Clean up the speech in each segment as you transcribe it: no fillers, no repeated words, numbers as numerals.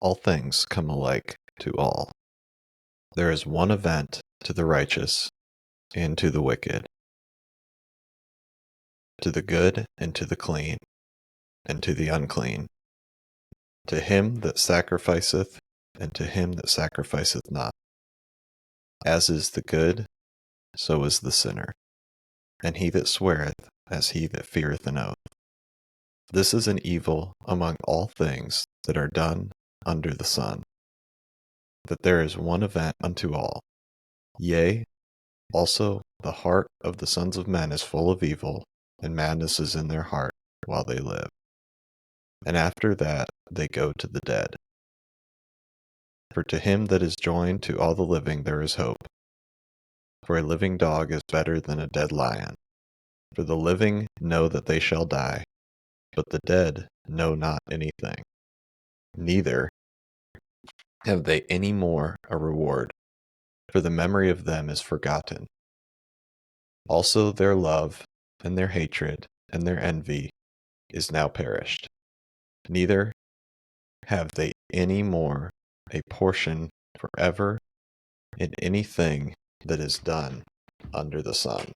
all things come alike to all. There is one event to the righteous and to the wicked, to the good and to the clean, and to the unclean, to him that sacrificeth and to him that sacrificeth not. As is the good, so is the sinner, and he that sweareth as he that feareth an oath. This is an evil among all things that are done under the sun, that there is one event unto all. Yea, also the heart of the sons of men is full of evil, and madness is in their heart while they live. And after that they go to the dead. For to him that is joined to all the living there is hope. For a living dog is better than a dead lion. For the living know that they shall die, but the dead know not anything. Neither have they any more a reward, for the memory of them is forgotten. Also their love and their hatred and their envy is now perished. Neither have they any more a portion forever in anything that is done under the sun.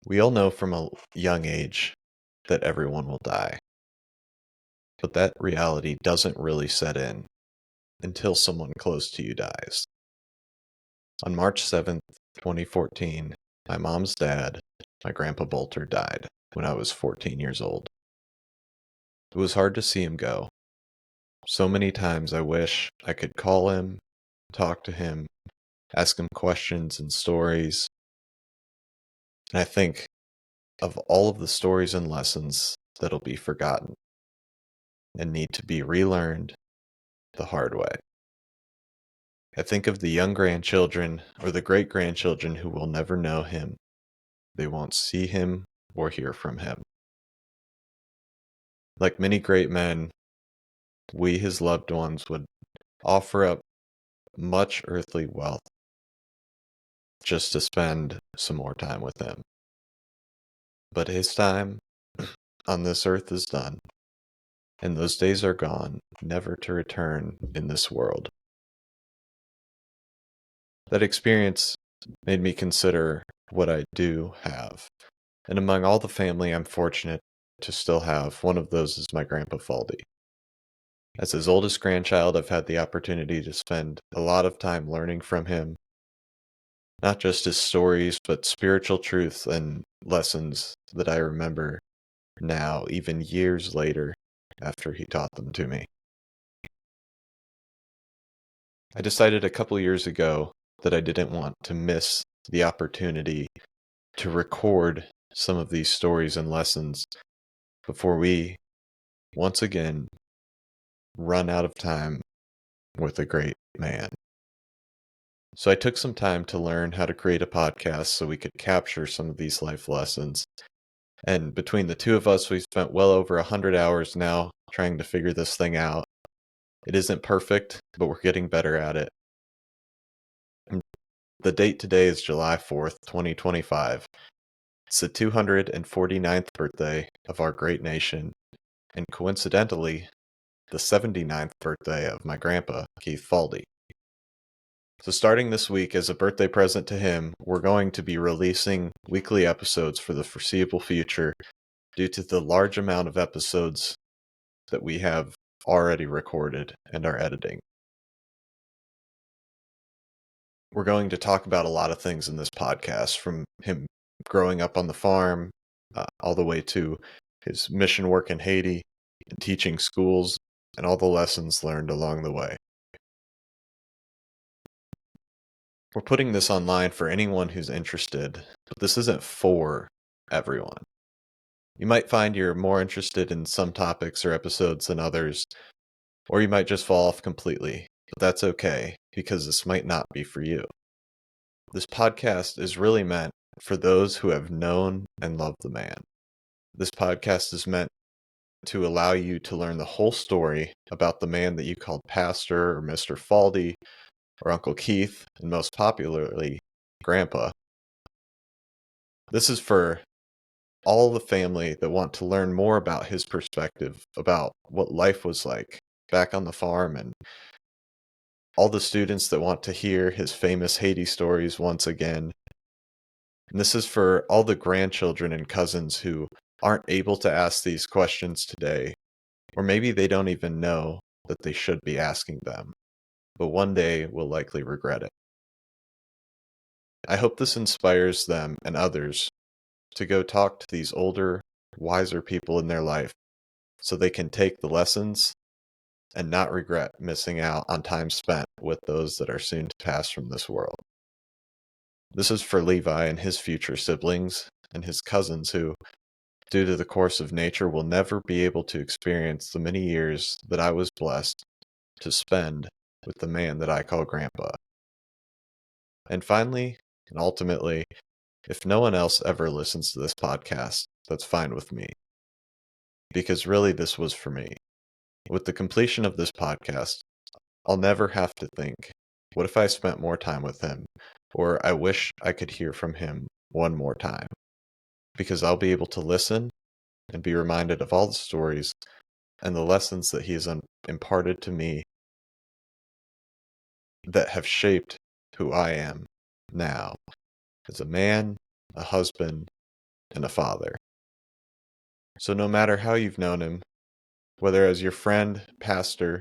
We all know from a young age that everyone will die, but that reality doesn't really set in until someone close to you dies. On March 7th, 2014, my mom's dad, my Grandpa Bolter, died when I was 14 years old. It was hard to see him go. So many times I wish I could call him, talk to him, ask him questions and stories. And I think of all of the stories and lessons that'll be forgotten and need to be relearned the hard way. I think of the young grandchildren or the great-grandchildren who will never know him. They won't see him or hear from him. Like many great men, we, his loved ones, would offer up much earthly wealth just to spend some more time with him. But his time on this earth is done, and those days are gone, never to return in this world. That experience made me consider what I do have. And among all the family, I'm fortunate to still have one of those is my Grandpa Faldy. As his oldest grandchild, I've had the opportunity to spend a lot of time learning from him, not just his stories, but spiritual truths and lessons that I remember now, even years later, after he taught them to me. I decided a couple years ago that I didn't want to miss the opportunity to record some of these stories and lessons before we once again run out of time with a great man. So I took some time to learn how to create a podcast so we could capture some of these life lessons. And between the two of us, we've spent well over 100 hours now trying to figure this thing out. It isn't perfect, but we're getting better at it. And the date today is July 4th, 2025. It's the 249th birthday of our great nation, and coincidentally, the 79th birthday of my grandpa, Keith Faldy. So starting this week as a birthday present to him, we're going to be releasing weekly episodes for the foreseeable future due to the large amount of episodes that we have already recorded and are editing. We're going to talk about a lot of things in this podcast, from him growing up on the farm, all the way to his mission work in Haiti, and teaching schools, and all the lessons learned along the way. We're putting this online for anyone who's interested, but this isn't for everyone. You might find you're more interested in some topics or episodes than others, or you might just fall off completely, but that's okay, because this might not be for you. This podcast is really meant for those who have known and loved the man. This podcast is meant to allow you to learn the whole story about the man that you called Pastor or Mr. Faldy or Uncle Keith, and most popularly, Grandpa. This is for all the family that want to learn more about his perspective about what life was like back on the farm, and all the students that want to hear his famous Haiti stories once again. And this is for all the grandchildren and cousins who aren't able to ask these questions today, or maybe they don't even know that they should be asking them, but one day will likely regret it. I hope this inspires them and others to go talk to these older, wiser people in their life so they can take the lessons and not regret missing out on time spent with those that are soon to pass from this world. This is for Levi and his future siblings and his cousins who, due to the course of nature, will never be able to experience the many years that I was blessed to spend with the man that I call Grandpa. And finally, and ultimately, if no one else ever listens to this podcast, that's fine with me. Because really, this was for me. With the completion of this podcast, I'll never have to think, what if I spent more time with him? Or I wish I could hear from him one more time. Because I'll be able to listen and be reminded of all the stories and the lessons that he has imparted to me that have shaped who I am now as a man, a husband, and a father. So no matter how you've known him, whether as your friend, pastor,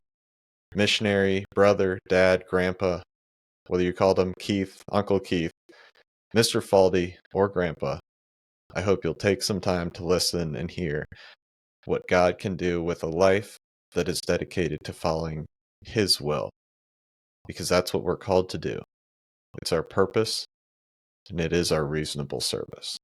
missionary, brother, dad, grandpa, whether you called him Keith, Uncle Keith, Mr. Faldy, or Grandpa, I hope you'll take some time to listen and hear what God can do with a life that is dedicated to following His will, because that's what we're called to do. It's our purpose, and it is our reasonable service.